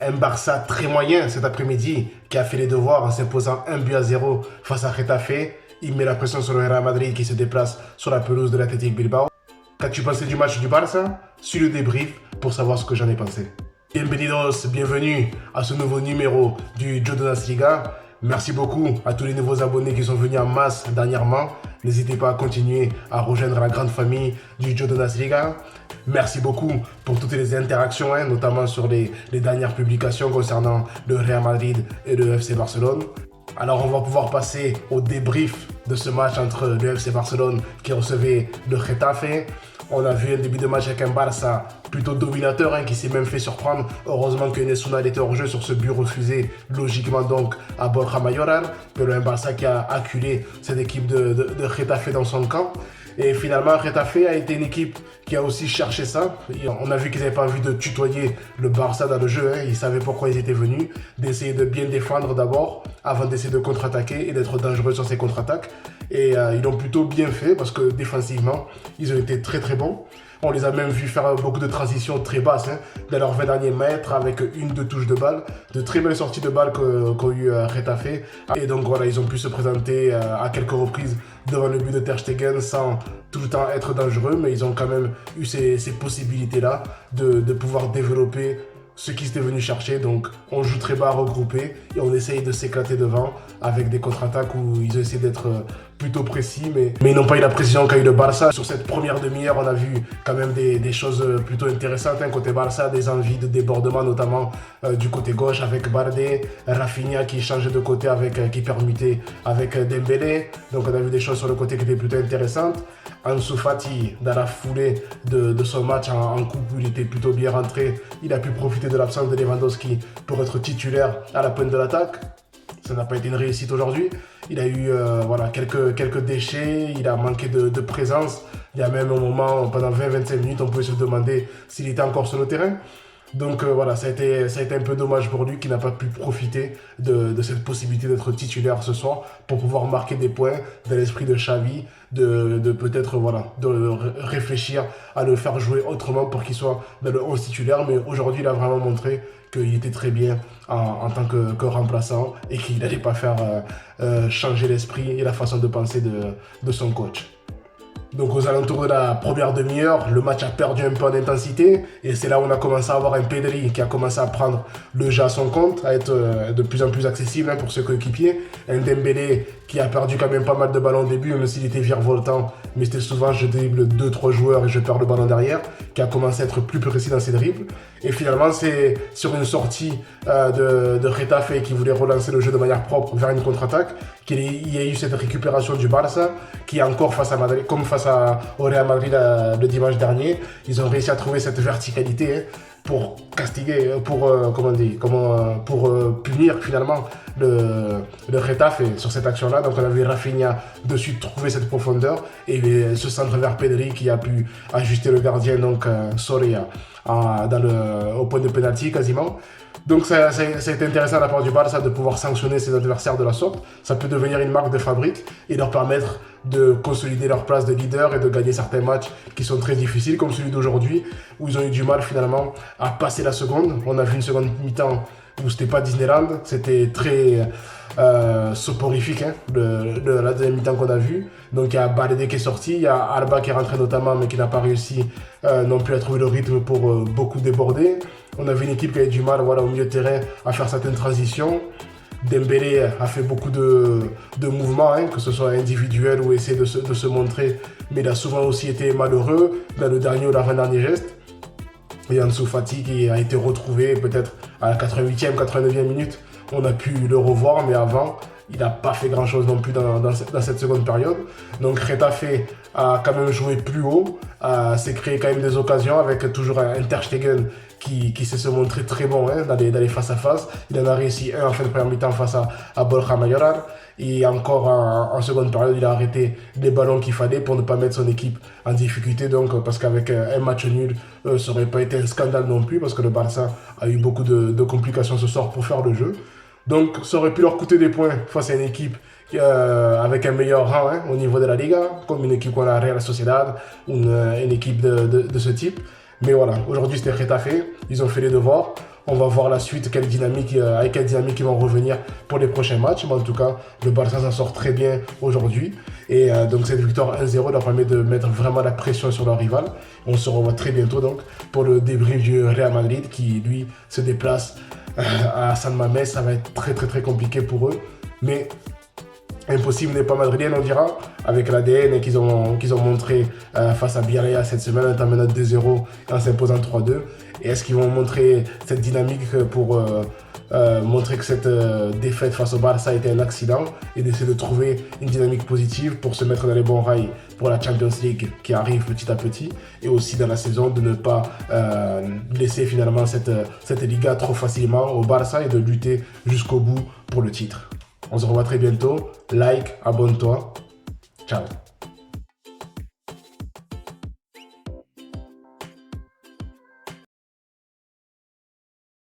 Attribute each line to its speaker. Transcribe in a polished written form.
Speaker 1: Un Barça très moyen cet après-midi qui a fait les devoirs en s'imposant 1-0 face à Getafe. Il met la pression sur le Real Madrid qui se déplace sur la pelouse de l'Athletic Bilbao. Qu'as-tu pensé du match du Barça? Suis le débrief pour savoir ce que j'en ai pensé. Bienvenidos, bienvenue à ce nouveau numéro du Jodonas Liga. Merci beaucoup à tous les nouveaux abonnés qui sont venus en masse dernièrement. N'hésitez pas à continuer à rejoindre la grande famille du Jodonas Liga. Merci beaucoup pour toutes les interactions, notamment sur les dernières publications concernant le Real Madrid et le FC Barcelone. Alors on va pouvoir passer au débrief de ce match entre le FC Barcelone qui recevait le Getafe. On a vu un début de match avec un Barça plutôt dominateur qui s'est même fait surprendre. Heureusement que Nesuna était hors jeu sur ce but refusé, logiquement donc à Borja Mayoral. Mais un Barça qui a acculé cette équipe de Getafe dans son camp. Et finalement, Getafe a été une équipe qui a aussi cherché ça. On a vu qu'ils n'avaient pas envie de tutoyer le Barça dans le jeu. Ils savaient pourquoi ils étaient venus, d'essayer de bien défendre d'abord, avant d'essayer de contre-attaquer et d'être dangereux sur ces contre-attaques. Et ils l'ont plutôt bien fait parce que défensivement, ils ont été très très bons. On les a même vus faire beaucoup de transitions très basses dans leurs 20 derniers mètres avec deux touches de balle, de très belles sorties de balle qu'ont eu Getafe. Et donc voilà, ils ont pu se présenter à quelques reprises devant le but de Ter Stegen sans tout le temps être dangereux, mais ils ont quand même eu ces possibilités-là de pouvoir développer ce qu'ils étaient venus chercher. Donc on joue très bas regroupé et on essaye de s'éclater devant avec des contre-attaques où ils essaient d'être plutôt précis, mais ils n'ont pas eu la précision qu'a eu le Barça. Sur cette première demi-heure, on a vu quand même des choses plutôt intéressantes côté Barça, des envies de débordement notamment du côté gauche avec Baldé, Rafinha qui changeait de côté qui permutait avec Dembélé. Donc on a vu des choses sur le côté qui étaient plutôt intéressantes. Ansu Fati, dans la foulée de son match en coupe où il était plutôt bien rentré, il a pu profiter de l'absence de Lewandowski pour être titulaire à la pointe de l'attaque. Ça n'a pas été une réussite aujourd'hui. Il a eu quelques déchets, il a manqué de présence. Il y a même un moment, pendant 20-25 minutes, on pouvait se demander s'il était encore sur le terrain. Donc voilà, ça a été un peu dommage pour lui qui n'a pas pu profiter de cette possibilité d'être titulaire ce soir pour pouvoir marquer des points dans l'esprit de Xavi, de peut-être de réfléchir à le faire jouer autrement pour qu'il soit dans le 11 titulaire. Mais aujourd'hui, il a vraiment montré qu'il était très bien en tant que remplaçant et qu'il n'allait pas faire changer l'esprit et la façon de penser de son coach. Donc aux alentours de la première demi-heure, le match a perdu un peu en intensité et c'est là où on a commencé à avoir un Pedri qui a commencé à prendre le jeu à son compte, à être de plus en plus accessible pour ses coéquipiers. Un Dembélé qui a perdu quand même pas mal de ballons au début, même s'il était virevoltant, mais c'était souvent je dribble 2-3 joueurs et je perds le ballon derrière, qui a commencé à être plus précis dans ses dribbles. Et finalement, c'est sur une sortie de Getafe qui voulait relancer le jeu de manière propre vers une contre-attaque qu'il y a eu cette récupération du Barça qui est encore face à Madrid, comme face au Real Madrid le dimanche dernier. Ils ont réussi à trouver cette verticalité pour castiguer, pour punir finalement le Getafe sur cette action-là. Donc on a vu Rafinha de suite trouver cette profondeur et ce centre vers Pedri qui a pu ajuster le gardien, donc Soria, au point de pénalty quasiment. Donc ça a été intéressant de la part du Barça de pouvoir sanctionner ses adversaires de la sorte. Ça peut devenir une marque de fabrique et leur permettre de consolider leur place de leader et de gagner certains matchs qui sont très difficiles, comme celui d'aujourd'hui, où ils ont eu du mal finalement à passer la seconde. On a vu une seconde mi-temps où c'était pas Disneyland, c'était très soporifique, la deuxième mi-temps qu'on a vu. Donc il y a Baldé qui est sorti, il y a Alba qui est rentré notamment, mais qui n'a pas réussi non plus à trouver le rythme pour beaucoup déborder. On avait une équipe qui avait du mal au milieu de terrain à faire certaines transitions. Dembélé a fait beaucoup de mouvements, que ce soit individuel ou essayer de se montrer, mais il a souvent aussi été malheureux dans le dernier ou l'avant-dernier geste. Et Ansu Fati qui a été retrouvé peut-être à la 88e, 89e minute. On a pu le revoir, mais avant, il n'a pas fait grand-chose non plus dans cette seconde période. Donc Getafe a quand même joué plus haut, s'est créé quand même des occasions avec toujours un Ter Stegen qui sait se montrer très bon dans les face-à-face. Il en a réussi un en fin de première mi-temps face à Borja Mayoral. Et encore en seconde période, il a arrêté les ballons qu'il fallait pour ne pas mettre son équipe en difficulté. Donc, parce qu'avec un match nul, ça n'aurait pas été un scandale non plus, parce que le Barça a eu beaucoup de complications ce soir pour faire le jeu. Donc, ça aurait pu leur coûter des points face à une équipe avec un meilleur rang au niveau de la Liga, comme une équipe comme la Real Sociedad, une équipe de ce type. Mais voilà, aujourd'hui c'était Getafe, ils ont fait les devoirs. On va voir la suite, avec quelle dynamique ils vont revenir pour les prochains matchs. Mais en tout cas, le Barça s'en sort très bien aujourd'hui. Et donc cette victoire 1-0 leur permet de mettre vraiment la pression sur leur rival. On se revoit très bientôt donc pour le débrief du Real Madrid qui lui se déplace à San Mamés. Ça va être très très très compliqué pour eux. Mais impossible n'est pas madrilène, on dira, avec l'ADN qu'ils ont montré face à Villarreal cette semaine, en menant 2-0 et en s'imposant 3-2. Et est-ce qu'ils vont montrer cette dynamique pour montrer que cette défaite face au Barça a été un accident et d'essayer de trouver une dynamique positive pour se mettre dans les bons rails pour la Champions League qui arrive petit à petit, et aussi dans la saison de ne pas laisser finalement cette Liga trop facilement au Barça et de lutter jusqu'au bout pour le titre. On se revoit très bientôt. Like, abonne-toi. Ciao.